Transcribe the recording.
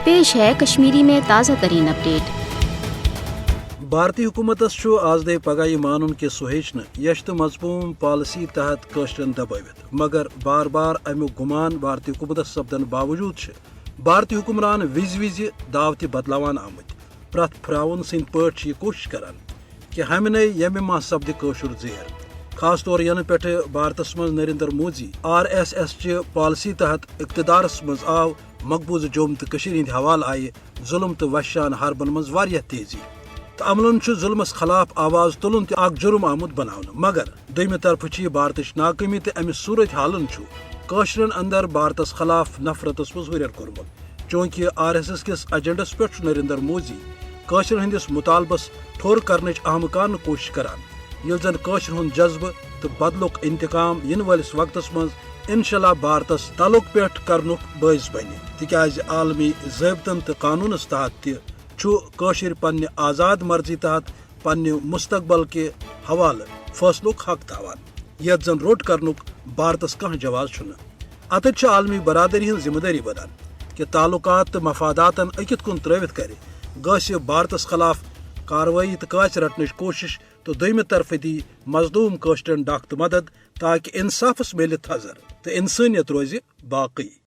پیش ہے کشمیری میں تازہ ترین اپڈیٹ۔ بھارتی حکومت آز دے پگہ مان کہ سہ یش تو مضموم پالسی تحت قشرن دبوت، مگر بار بار امیک گمان بھارتی حکومت سپدن باوجود بھارتی حکمران وز دعوت بدلاوان آمت پریت پھراؤن سند پٲٹھۍ یہ کوشش کران کہ ہمنے یمہ مہ سپد قشر زیر، خاص طور ین پہ بھارتس مز نریندر مودی RSS چہ پالسی تحت اقتدارس مز آو، مقبوضہ جوم تو ہند حوالہ آئی ظلم تو وشان حربن مز واریاہ تیزی، تو عملن ظلمس خلاف آواز تلن تہ اخ جرم آمت بناونہ، مگر دویمہ طرف یہ بھارتچ ناکامی تو امہ صورت حالن قشرن اندر بھارتس خلاف نفرتس مز ہریر کورمت، چونکہ RSS کس ایجنڈس پہ نریندر مودی قشرن ہندس مطالبس ٹھور کرنچ اہم کوشش کران، یل زن قشر ہند جذبہ تو بدلک انتقام ین ولس وقتس مز انشاءاللہ بھارتس تعلق پہ کرنک باعث بنہ، تکیاز عالمی ضابطن تو قانونس تحت قشر پنہ آزاد مرضی تحت پنہ مستقبل کے حوالہ فیصلک حق تھوان، یت زن روٹ کرنک بھارتس کھانا جواز چھنہ۔ اتھ عالمی برادری ہن ذمہ داری بنان کہ تعلقات تو مفاداتن اکت کن ترٲوِتھ کرِ گژھِ بھارتس خلاف کاروٲیی تو کاچ رٹنٕچ کوشش، تو دویمہ طرف دی مظلوم قشرن ڈاک تو مدد، تاکہ انصافس میلہِ تھزر تو انسانیت روزِ باقی۔